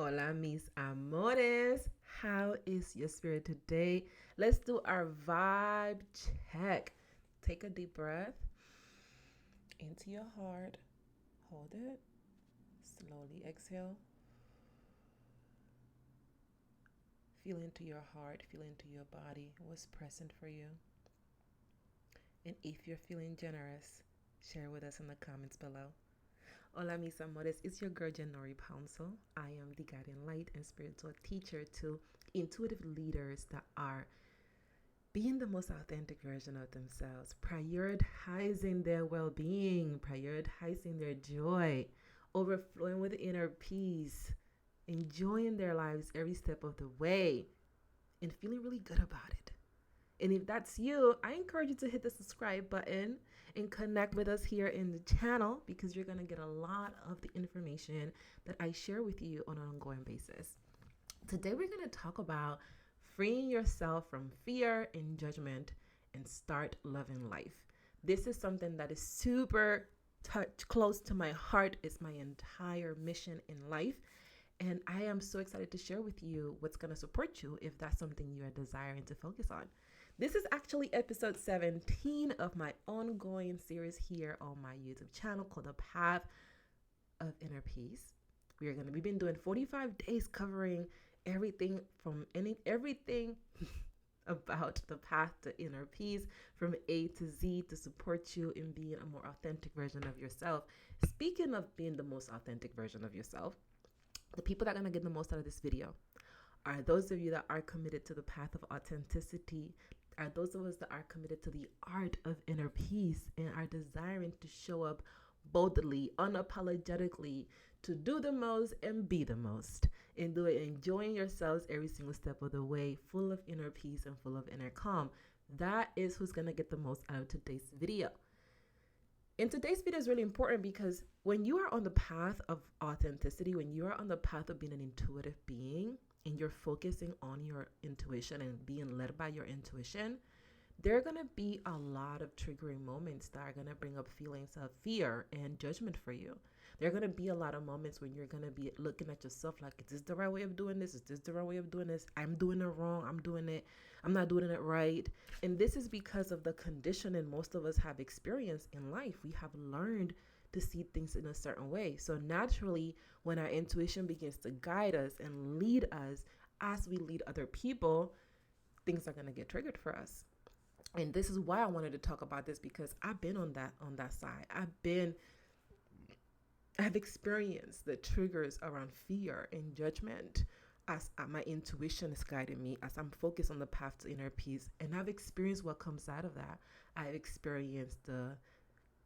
Hola, mis amores. How is your spirit today? Let's do our vibe check. Take a deep breath into your heart. Hold it. Slowly exhale. Feel into your heart, feel into your body. What's present for you? And if you're feeling generous, share with us in the comments below. Hola, mis amores. It's your girl, Janori Pouncil. I am the guardian light and spiritual teacher to intuitive leaders that are being the most authentic version of themselves, prioritizing their well being, prioritizing their joy, overflowing with inner peace, enjoying their lives every step of the way, and feeling really good about it. And if that's you, I encourage you to hit the subscribe button and connect with us here in the channel because you're going to get a lot of the information that I share with you on an ongoing basis. Today, we're going to talk about freeing yourself from fear and judgment and start loving life. This is something that is super close to my heart. It's my entire mission in life. And I am so excited to share with you what's going to support you if that's something you are desiring to focus on. This is actually episode 17 of my ongoing series here on my YouTube channel called The Path of Inner Peace. We've been doing 45 days covering everything about the path to inner peace from A to Z to support you in being a more authentic version of yourself. Speaking of being the most authentic version of yourself, the people that are going to get the most out of this video are those of you that are committed to the path of authenticity, are those of us that are committed to the art of inner peace and are desiring to show up boldly, unapologetically, to do the most and be the most, and do it enjoying yourselves every single step of the way, full of inner peace and full of inner calm. That is who's going to get the most out of today's video. And today's video is really important because when you are on the path of authenticity, when you are on the path of being an intuitive being and you're focusing on your intuition and being led by your intuition, there are going to be a lot of triggering moments that are going to bring up feelings of fear and judgment for you. There are going to be a lot of moments when you're going to be looking at yourself like, is this the right way of doing this? Is this the right way of doing this? I'm doing it wrong. I'm not doing it right. And this is because of the conditioning most of us have experienced in life. We have learned to see things in a certain way. So naturally, when our intuition begins to guide us and lead us as we lead other people, things are going to get triggered for us. And this is why I wanted to talk about this, because I've been on that side. I've experienced the triggers around fear and judgment as my intuition is guiding me, as I'm focused on the path to inner peace. And I've experienced what comes out of that. I've experienced the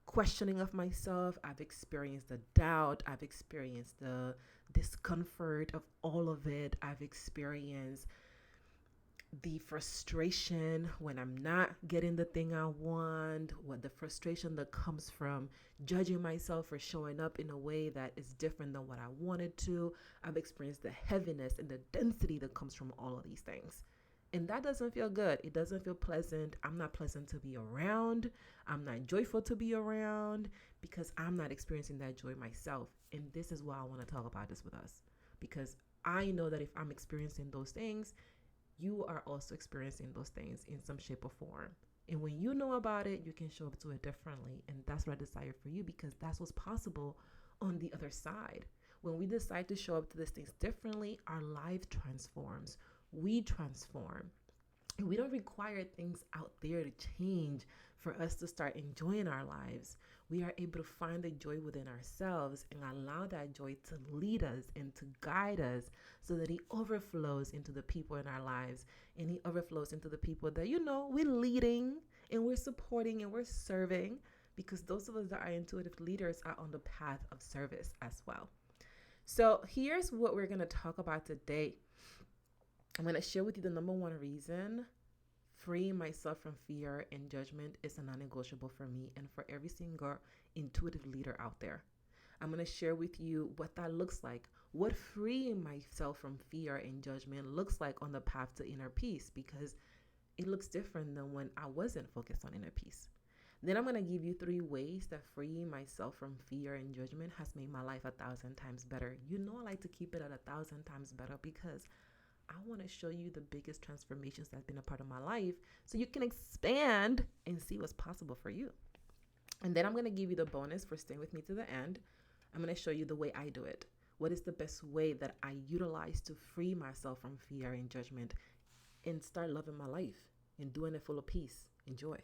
questioning of myself. I've experienced the doubt. I've experienced the discomfort of all of it. I've experienced the frustration when I'm not getting the thing I want, what the frustration that comes from judging myself for showing up in a way that is different than what I wanted to. I've experienced the heaviness and the density that comes from all of these things. And that doesn't feel good. It doesn't feel pleasant. I'm not pleasant to be around. I'm not joyful to be around because I'm not experiencing that joy myself. And this is why I want to talk about this with us, because I know that if I'm experiencing those things, you are also experiencing those things in some shape or form. And when you know about it, you can show up to it differently. And that's what I desire for you, because that's what's possible on the other side. When we decide to show up to these things differently, our life transforms. We transform. And we don't require things out there to change for us to start enjoying our lives. We are able to find the joy within ourselves and allow that joy to lead us and to guide us so that it overflows into the people in our lives, and it overflows into the people that, we're leading and we're supporting and we're serving, because those of us that are intuitive leaders are on the path of service as well. So here's what we're going to talk about today. I'm going to share with you the number one reason freeing myself from fear and judgment is a non-negotiable for me and for every single intuitive leader out there. I'm going to share with you what that looks like, what freeing myself from fear and judgment looks like on the path to inner peace, because it looks different than when I wasn't focused on inner peace. Then I'm going to give you 3 ways that freeing myself from fear and judgment has made my life 1,000 times better. You know, I like to keep it at 1,000 times better because I want to show you the biggest transformations that's been a part of my life so you can expand and see what's possible for you. And then I'm going to give you the bonus for staying with me to the end. I'm going to show you the way I do it. What is the best way that I utilize to free myself from fear and judgment and start loving my life and doing it full of peace and joy.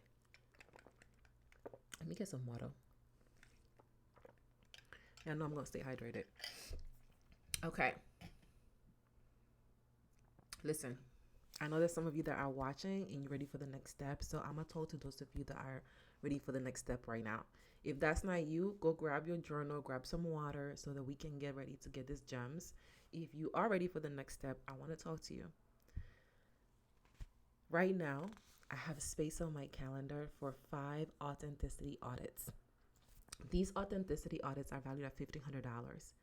Let me get some water. Yeah, I know I'm going to stay hydrated. Okay. Listen, I know there's some of you that are watching and you're ready for the next step. So I'm going to talk to those of you that are ready for the next step right now. If that's not you, go grab your journal, grab some water so that we can get ready to get these gems. If you are ready for the next step, I want to talk to you. Right now, I have space on my calendar for 5 authenticity audits. These authenticity audits are valued at $1,500.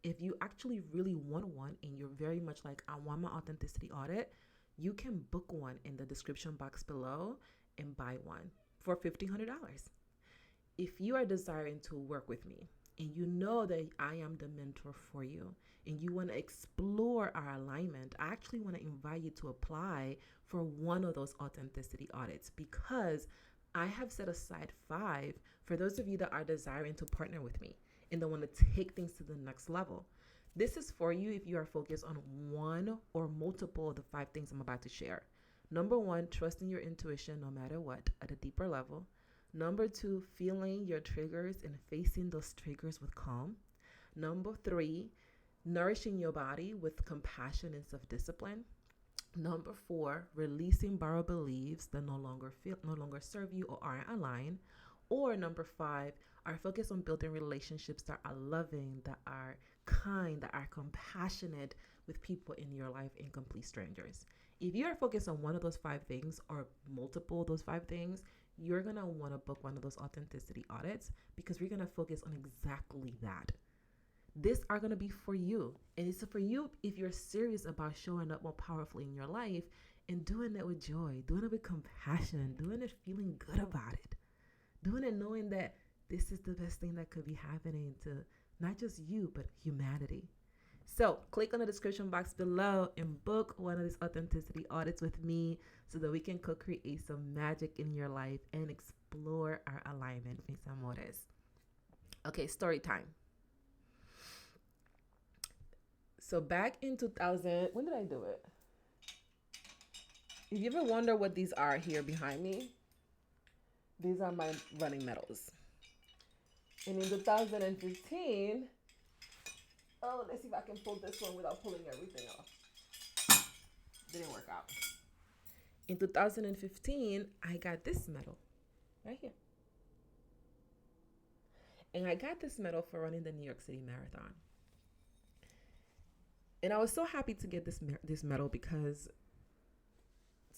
If you actually really want one and you're very much like, I want my authenticity audit, you can book one in the description box below and buy one for $1,500. If you are desiring to work with me and you know that I am the mentor for you and you want to explore our alignment, I actually want to invite you to apply for one of those authenticity audits because I have set aside 5 for those of you that are desiring to partner with me and that want to take things to the next level. This is for you if you are focused on one or multiple of the 5 things I'm about to share. Number 1, trusting your intuition no matter what at a deeper level. Number 2, feeling your triggers and facing those triggers with calm. Number 3, nourishing your body with compassion and self-discipline. Number 4, releasing borrowed beliefs that no longer serve you or aren't aligned. Or number 5, are focused on building relationships that are loving, that are kind, that are compassionate with people in your life and complete strangers. If you are focused on one of those 5 things or multiple of those 5 things, you're going to want to book one of those authenticity audits because we're going to focus on exactly that. These are going to be for you. And it's for you if you're serious about showing up more powerfully in your life and doing it with joy, doing it with compassion, doing it feeling good about it, doing it knowing that this is the best thing that could be happening to not just you, but humanity. So click on the description box below and book one of these authenticity audits with me so that we can co-create some magic in your life and explore our alignment. Mis amores. Okay, story time. So back in 2000, when did I do it? If you ever wonder what these are here behind me, these are my running medals. And in 2015, let's see if I can pull this one without pulling everything off. Didn't work out. In 2015, I got this medal right here. And I got this medal for running the New York City Marathon. And I was so happy to get this medal because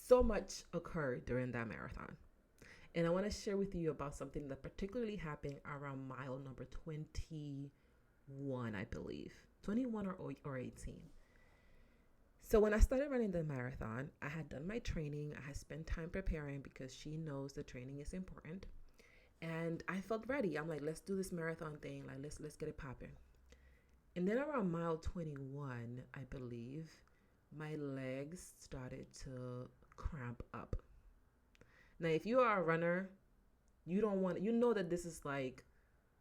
so much occurred during that marathon. And I want to share with you about something that particularly happened around mile number 21, I believe. 21 or 18. So when I started running the marathon, I had done my training. I had spent time preparing because she knows the training is important. And I felt ready. I'm like, let's do this marathon thing. Like, let's get it popping. And then around mile 21, I believe, my legs started to cramp up. Now, if you are a runner, you know that this is like,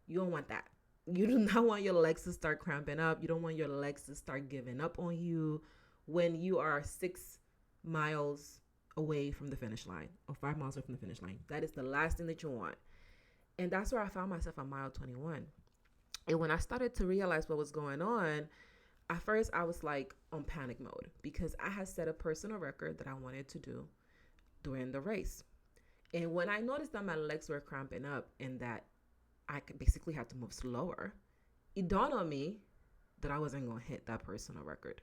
you don't want that. You do not want your legs to start cramping up. You don't want your legs to start giving up on you when you are 6 miles away from the finish line or 5 miles away from the finish line. That is the last thing that you want. And that's where I found myself on mile 21. And when I started to realize what was going on, at first I was like on panic mode because I had set a personal record that I wanted to do during the race. And when I noticed that my legs were cramping up and that I could basically have to move slower, it dawned on me that I wasn't going to hit that personal record.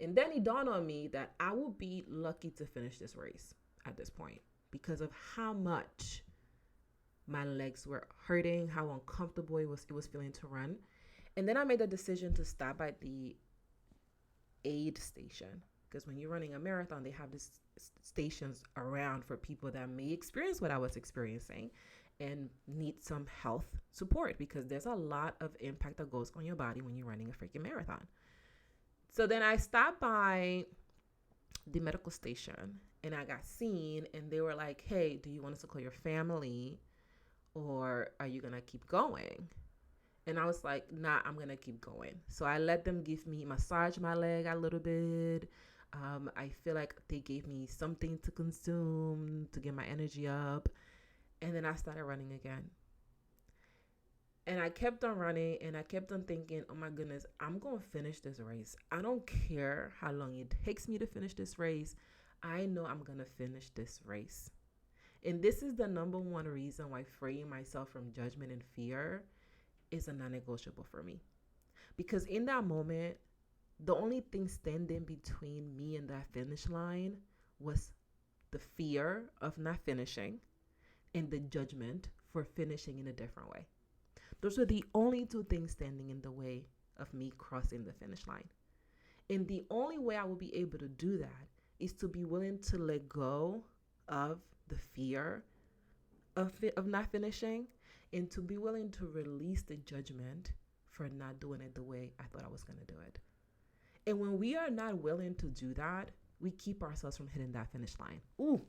And then it dawned on me that I would be lucky to finish this race at this point because of how much my legs were hurting, how uncomfortable it was feeling to run. And then I made the decision to stop at the aid station. Because when you're running a marathon, they have these stations around for people that may experience what I was experiencing and need some health support, because there's a lot of impact that goes on your body when you're running a freaking marathon. So then I stopped by the medical station and I got seen, and they were like, hey, do you want us to call your family or are you going to keep going? And I was like, nah, I'm going to keep going. So I let them massage my leg a little bit. I feel like they gave me something to consume to get my energy up. And then I started running again. And I kept on running and I kept on thinking, oh my goodness, I'm going to finish this race. I don't care how long it takes me to finish this race. I know I'm going to finish this race. And this is the number one reason why freeing myself from judgment and fear is a non-negotiable for me. Because in that moment, the only thing standing between me and that finish line was the fear of not finishing and the judgment for finishing in a different way. Those are the only two things standing in the way of me crossing the finish line. And the only way I will be able to do that is to be willing to let go of the fear of not finishing, and to be willing to release the judgment for not doing it the way I thought I was going to do it. And when we are not willing to do that, we keep ourselves from hitting that finish line. Ooh.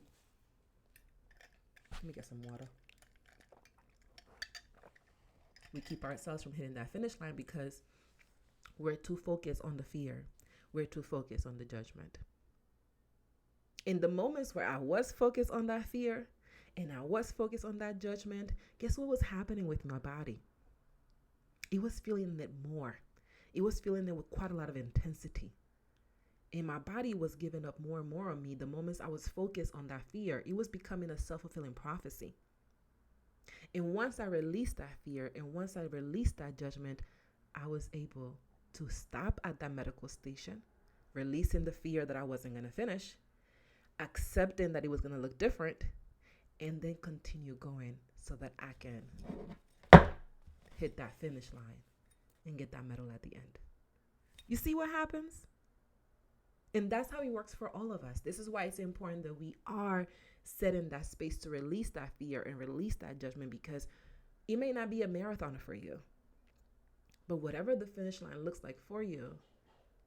Let me get some water. We keep ourselves from hitting that finish line because we're too focused on the fear. We're too focused on the judgment. In the moments where I was focused on that fear and I was focused on that judgment, guess what was happening with my body? It was feeling it more. It was feeling it with quite a lot of intensity. And my body was giving up more and more on me the moments I was focused on that fear. It was becoming a self-fulfilling prophecy. And once I released that fear and once I released that judgment, I was able to stop at that medical station, releasing the fear that I wasn't going to finish, accepting that it was going to look different, and then continue going so that I can hit that finish line and get that medal at the end. You see what happens? And that's how it works for all of us. This is why it's important that we are set in that space to release that fear and release that judgment, because it may not be a marathon for you, but whatever the finish line looks like for you,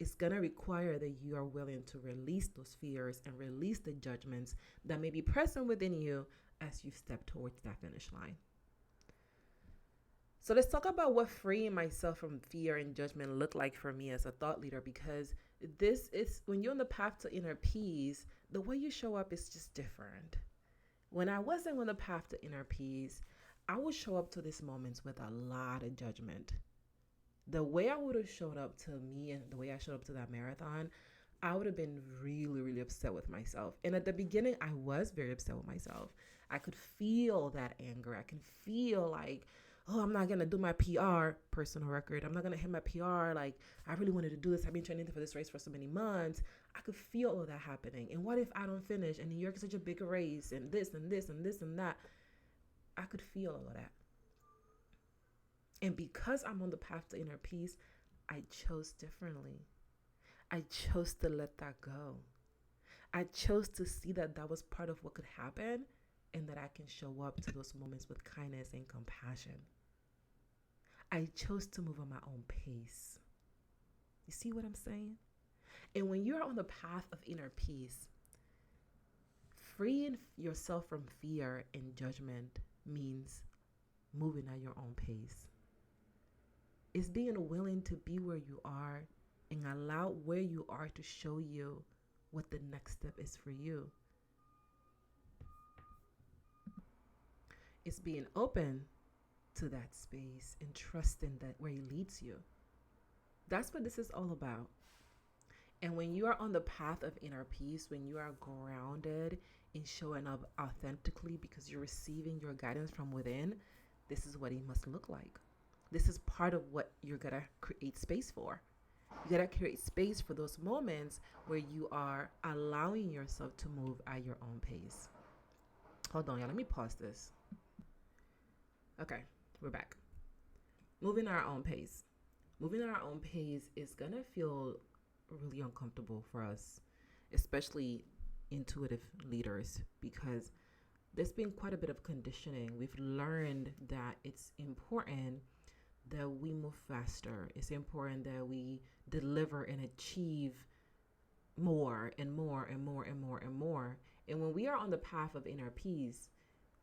it's going to require that you are willing to release those fears and release the judgments that may be present within you as you step towards that finish line. So let's talk about what freeing myself from fear and judgment looked like for me as a thought leader, because this is when you're on the path to inner peace, the way you show up is just different. When I wasn't on the path to inner peace, I would show up to these moments with a lot of judgment. The way I would have showed up to me and the way I showed up to that marathon, I would have been really, really upset with myself. And at the beginning, I was very upset with myself. I could feel that anger. I can feel like, oh, I'm not going to do my PR, personal record. I'm not going to hit my PR. Like, I really wanted to do this. I've been training for this race for so many months. I could feel all that happening. And what if I don't finish? And New York is such a big race and this and this and this and that. I could feel all of that. And because I'm on the path to inner peace, I chose differently. I chose to let that go. I chose to see that that was part of what could happen, and that I can show up to those moments with kindness and compassion. I chose to move on my own pace. You see what I'm saying? And when you're on the path of inner peace, freeing yourself from fear and judgment means moving at your own pace. It's being willing to be where you are and allow where you are to show you what the next step is for you. It's being open to that space and trusting that where it leads you. That's what this is all about. And when you are on the path of inner peace, when you are grounded in showing up authentically because you're receiving your guidance from within, this is what it must look like. This is part of what you're going to create space for. You got to create space for those moments where you are allowing yourself to move at your own pace. Hold on, y'all. Let me pause this. Okay, we're back. Moving at our own pace. Moving at our own pace is going to feel really uncomfortable for us especially intuitive leaders, because there's been quite a bit of conditioning. We've learned that it's important that we move faster. It's important that we deliver and achieve more and more and more and more and more. And when we are on the path of inner peace,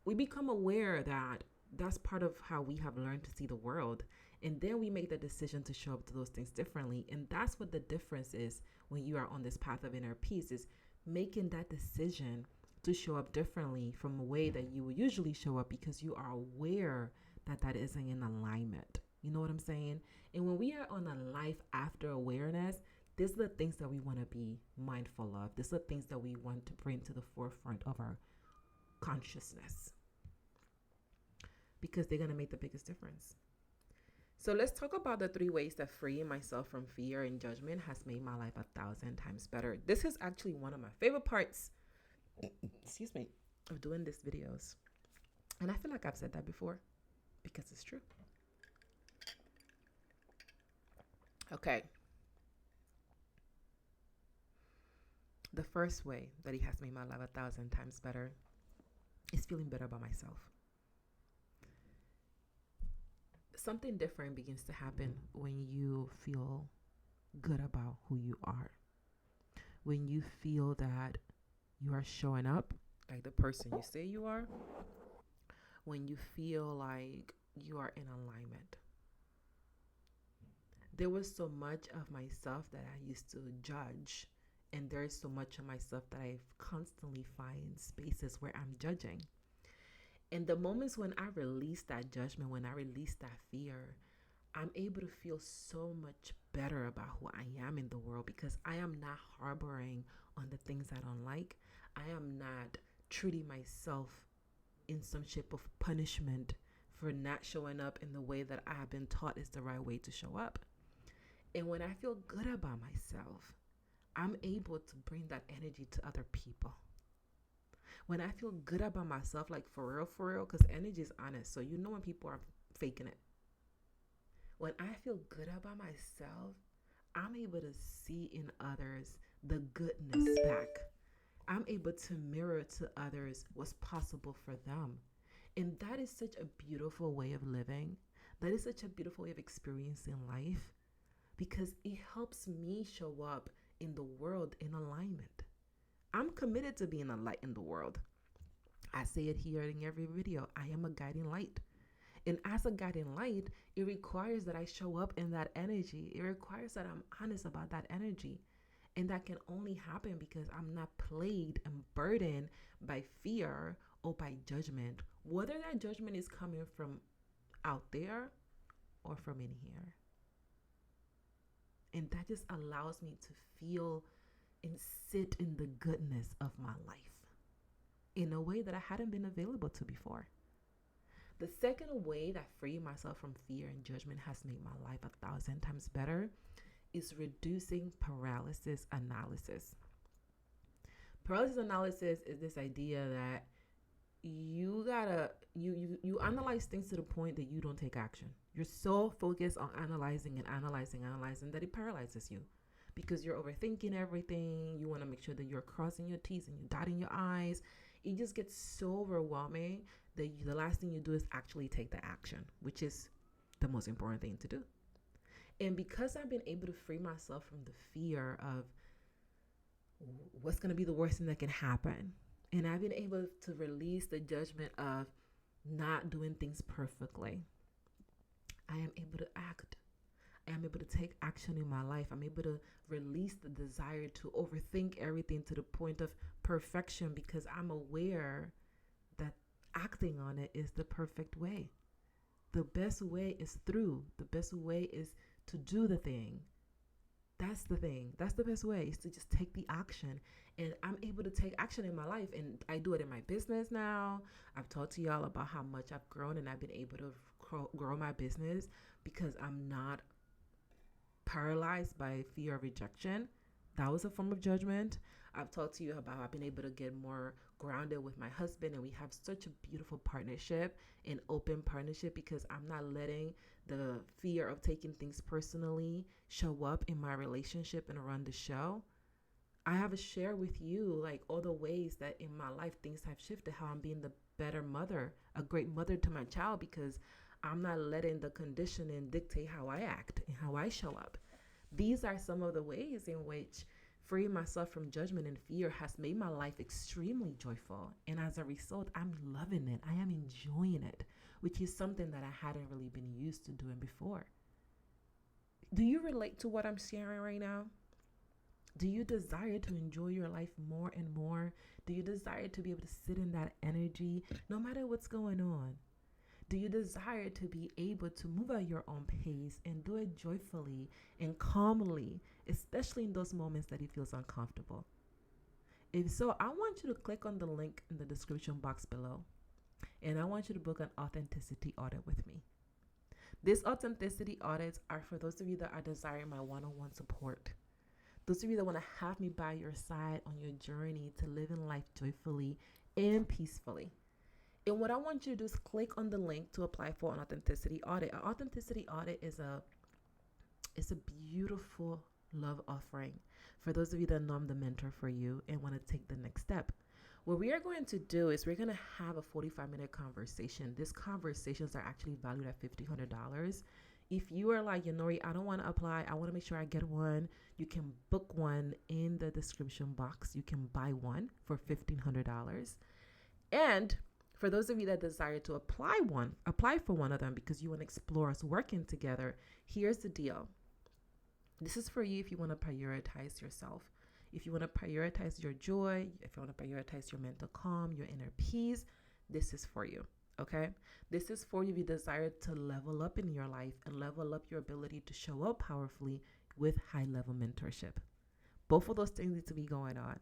we become aware that that's part of how we have learned to see the world. And then we make the decision to show up to those things differently. And that's what the difference is when you are on this path of inner peace, is making that decision to show up differently from a way that you would usually show up, because you are aware that that isn't in alignment. You know what I'm saying? And when we are on a life after awareness, these are the things that we want to be mindful of. These are the things that we want to bring to the forefront of our consciousness, because they're going to make the biggest difference. So let's talk about the 3 ways that freeing myself from fear and judgment has made my life 1,000 times better. This is actually one of my favorite parts, excuse me, of doing these videos. And I feel like I've said that before because it's true. Okay. The first way that it has made my life 1,000 times better is feeling better about myself. Something different begins to happen when you feel good about who you are. When you feel that you are showing up like the person you say you are. When you feel like you are in alignment. There was so much of myself that I used to judge, and there's so much of myself that I constantly find spaces where I'm judging. And the moments when I release that judgment, when I release that fear, I'm able to feel so much better about who I am in the world, because I am not harboring on the things I don't like. I am not treating myself in some shape of punishment for not showing up in the way that I have been taught is the right way to show up. And when I feel good about myself, I'm able to bring that energy to other people. When I feel good about myself, like for real, because energy is honest. So you know when people are faking it. When I feel good about myself, I'm able to see in others the goodness back. I'm able to mirror to others what's possible for them. And that is such a beautiful way of living. That is such a beautiful way of experiencing life, because it helps me show up in the world in alignment. I'm committed to being a light in the world. I say it here in every video. I am a guiding light. And as a guiding light, it requires that I show up in that energy. It requires that I'm honest about that energy. And that can only happen because I'm not plagued and burdened by fear or by judgment, whether that judgment is coming from out there or from in here. And that just allows me to feel and sit in the goodness of my life in a way that I hadn't been available to before. The second way that freeing myself from fear and judgment has made my life 1,000 times better is reducing paralysis analysis. Paralysis analysis is this idea that you analyze things to the point that you don't take action. You're so focused on analyzing that it paralyzes you, because you're overthinking everything. You want to make sure that you're crossing your T's and you're dotting your I's. It just gets so overwhelming that the last thing you do is actually take the action, which is the most important thing to do. And because I've been able to free myself from the fear of what's going to be the worst thing that can happen, and I've been able to release the judgment of not doing things perfectly, I am able to act. I am able to take action in my life. I'm able to release the desire to overthink everything to the point of perfection, because I'm aware that acting on it is the perfect way. The best way is through. The best way is to do the thing. That's the thing. That's the best way, is to just take the action. And I'm able to take action in my life. And I do it in my business now. I've talked to y'all about how much I've grown, and I've been able to grow my business because I'm not paralyzed by fear of rejection. That was a form of judgment. I've talked to you about how I've been able to get more grounded with my husband, and we have such a beautiful partnership, an open partnership, because I'm not letting the fear of taking things personally show up in my relationship and run the show. I have shared with you like all the ways that in my life things have shifted, how I'm being the better mother, a great mother to my child, because I'm not letting the conditioning dictate how I act and how I show up. These are some of the ways in which freeing myself from judgment and fear has made my life extremely joyful. And as a result, I'm loving it. I am enjoying it, which is something that I hadn't really been used to doing before. Do you relate to what I'm sharing right now? Do you desire to enjoy your life more and more? Do you desire to be able to sit in that energy no matter what's going on? Do you desire to be able to move at your own pace and do it joyfully and calmly, especially in those moments that it feels uncomfortable? If so, I want you to click on the link in the description box below, and I want you to book an authenticity audit with me. These authenticity audits are for those of you that are desiring my one-on-one support. Those of you that want to have me by your side on your journey to living life joyfully and peacefully. And what I want you to do is click on the link to apply for an authenticity audit. An authenticity audit is a beautiful love offering for those of you that know I'm the mentor for you and want to take the next step. What we are going to do is we're going to have a 45-minute conversation. These conversations are actually valued at $1,500. If you are like, Yanori, I don't want to apply, I want to make sure I get one, you can book one in the description box. You can buy one for $1,500. And for those of you that desire to apply for one of them because you want to explore us working together, here's the deal. This is for you if you want to prioritize yourself. If you want to prioritize your joy, if you want to prioritize your mental calm, your inner peace, this is for you. Okay? This is for you if you desire to level up in your life and level up your ability to show up powerfully with high-level mentorship. Both of those things need to be going on.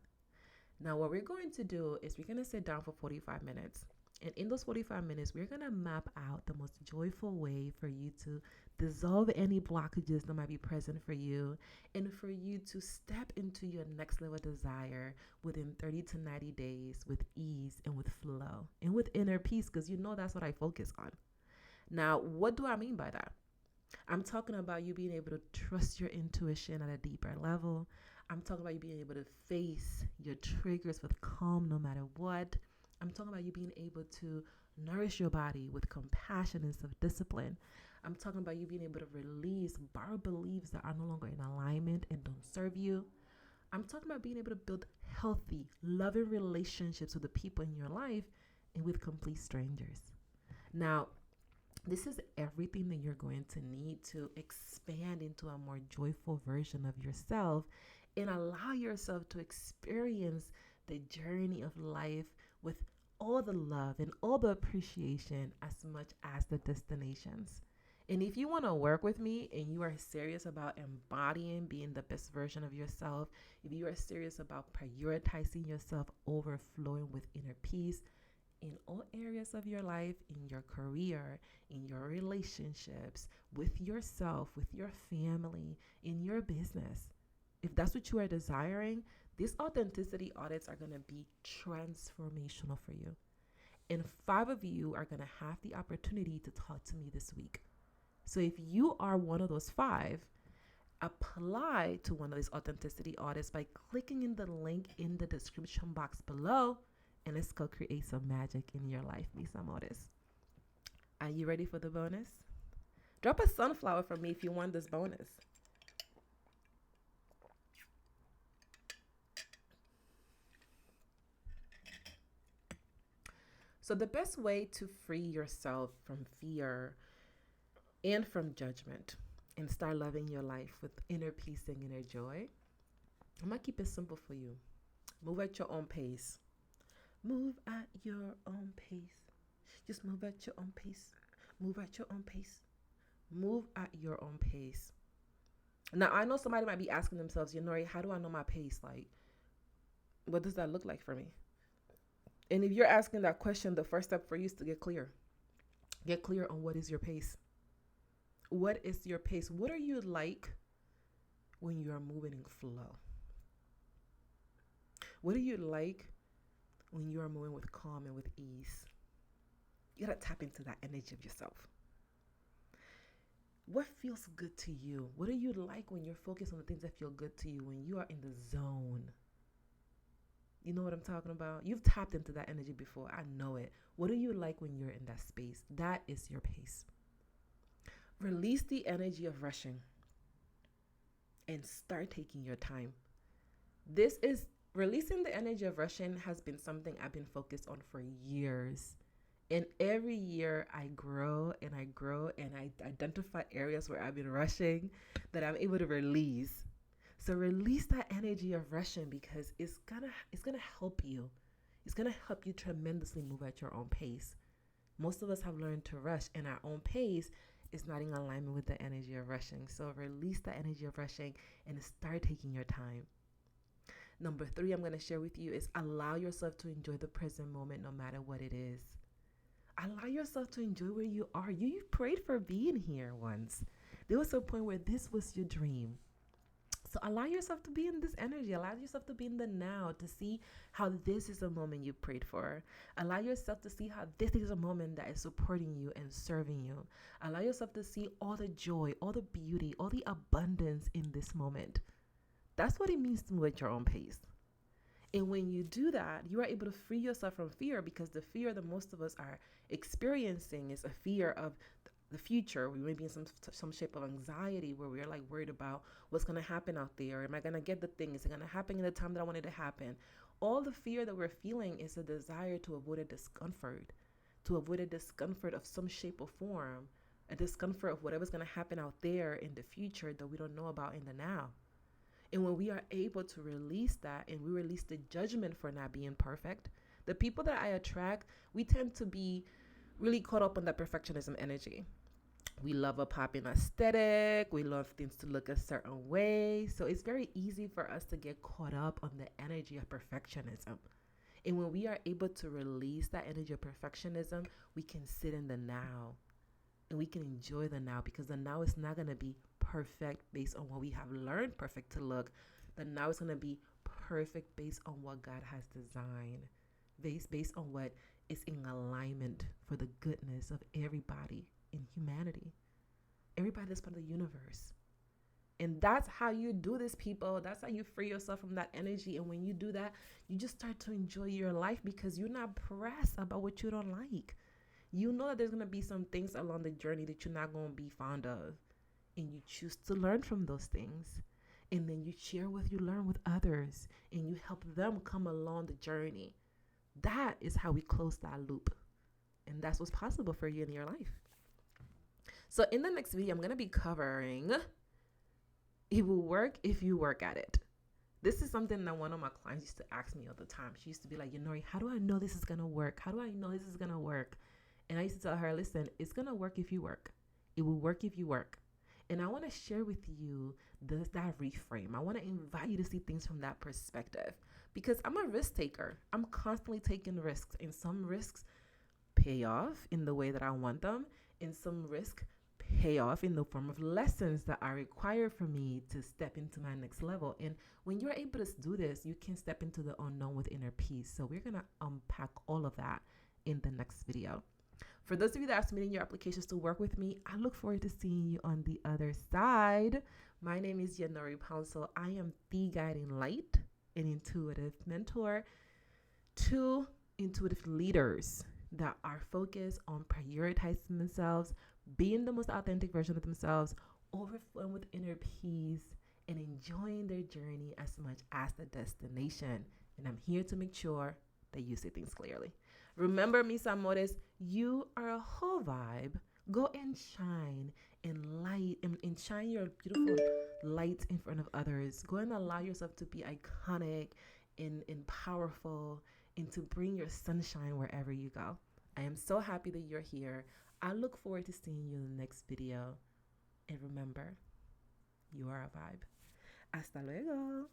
Now, what we're going to do is we're going to sit down for 45 minutes. And in those 45 minutes, we're going to map out the most joyful way for you to dissolve any blockages that might be present for you and for you to step into your next level desire within 30 to 90 days with ease and with flow and with inner peace, because you know that's what I focus on. Now, what do I mean by that? I'm talking about you being able to trust your intuition at a deeper level. I'm talking about you being able to face your triggers with calm no matter what. I'm talking about you being able to nourish your body with compassion and self-discipline. I'm talking about you being able to release borrowed beliefs that are no longer in alignment and don't serve you. I'm talking about being able to build healthy, loving relationships with the people in your life and with complete strangers. Now, this is everything that you're going to need to expand into a more joyful version of yourself and allow yourself to experience the journey of life with all the love and all the appreciation as much as the destinations. And if you want to work with me and you are serious about embodying being the best version of yourself, if you are serious about prioritizing yourself, overflowing with inner peace in all areas of your life, in your career, in your relationships, with yourself, with your family, in your business, if that's what you are desiring, these authenticity audits are going to be transformational for you. And 5 of you are going to have the opportunity to talk to me this week. So if you are one of those 5, apply to one of these authenticity audits by clicking in the link in the description box below, and let's go create some magic in your life, mis amores. Are you ready for the bonus? Drop a sunflower for me if you want this bonus. So the best way to free yourself from fear and from judgment and start loving your life with inner peace and inner joy, I'm going to keep it simple for you. Move at your own pace. Move at your own pace. Just move at your own pace. Move at your own pace. Move at your own pace. Now, I know somebody might be asking themselves, Yanori, how do I know my pace? Like, what does that look like for me? And if you're asking that question, the first step for you is to get clear. Get clear on what is your pace. What is your pace? What are you like when you are moving in flow? What are you like when you are moving with calm and with ease? You gotta tap into that energy of yourself. What feels good to you? What are you like when you're focused on the things that feel good to you, when you are in the zone? You know what I'm talking about? You've tapped into that energy before. I know it. What do you like when you're in that space? That is your pace. Release the energy of rushing and start taking your time. This is releasing the energy of rushing has been something I've been focused on for years. And every year I grow and I grow and I identify areas where I've been rushing that I'm able to release. So release that energy of rushing because it's gonna help you. It's gonna help you tremendously move at your own pace. Most of us have learned to rush, and our own pace is not in alignment with the energy of rushing. So release the energy of rushing and start taking your time. Number three, I'm going to share with you is allow yourself to enjoy the present moment no matter what it is. Allow yourself to enjoy where you are. You prayed for being here once. There was a point where this was your dream. So allow yourself to be in this energy. Allow yourself to be in the now, to see how this is a moment you prayed for. Allow yourself to see how this is a moment that is supporting you and serving you. Allow yourself to see all the joy, all the beauty, all the abundance in this moment. That's what it means to move at your own pace. And when you do that, you are able to free yourself from fear, because the fear that most of us are experiencing is a fear of the future. We may be in some shape of anxiety where we're like worried about what's going to happen out there. Am I going to get the thing? Is it going to happen in the time that I want it to happen? All the fear that we're feeling is a desire to avoid a discomfort, of some shape or form, a discomfort of whatever's going to happen out there in the future that we don't know about in the now. And when we are able to release that and we release the judgment for not being perfect, the people that I attract, we tend to be really caught up on that perfectionism energy. We love a popping aesthetic. We love things to look a certain way. So it's very easy for us to get caught up on the energy of perfectionism. And when we are able to release that energy of perfectionism, we can sit in the now and we can enjoy the now, because the now is not going to be perfect based on what we have learned perfect to look. The now is going to be perfect based on what God has designed, based on what is in alignment for the goodness of everybody in humanity, everybody that's part of the universe. And that's how you do this, people. That's how you free yourself from that energy. And when you do that, you just start to enjoy your life because you're not pressed about what you don't like. You know that there's going to be some things along the journey that you're not going to be fond of. And you choose to learn from those things. And then you share what you learn with others. And you help them come along the journey. That is how we close that loop. And that's what's possible for you in your life. So in the next video, I'm going to be covering it will work if you work at it. This is something that one of my clients used to ask me all the time. She used to be like, Nori, how do I know this is going to work? How do I know this is going to work? And I used to tell her, listen, it's going to work if you work. It will work if you work. And I want to share with you that reframe. I want to invite you to see things from that perspective, because I'm a risk taker. I'm constantly taking risks, and some risks pay off in the way that I want them, and some risks pay off in the form of lessons that are required for me to step into my next level. And when you're able to do this, you can step into the unknown with inner peace. So we're going to unpack all of that in the next video. For those of you that are submitting your applications to work with me, I look forward to seeing you on the other side. My name is Yanori Pouncil. I am the guiding light, an intuitive mentor to intuitive leaders that are focused on prioritizing themselves, being the most authentic version of themselves, overflowing with inner peace, and enjoying their journey as much as the destination. And I'm here to make sure that you see things clearly. Remember, mis amores, you are a whole vibe. Go and shine and light and shine your beautiful light in front of others. Go and allow yourself to be iconic and powerful, and to bring your sunshine wherever you go. I am so happy that you're here. I look forward to seeing you in the next video. And remember, you are a vibe. Hasta luego.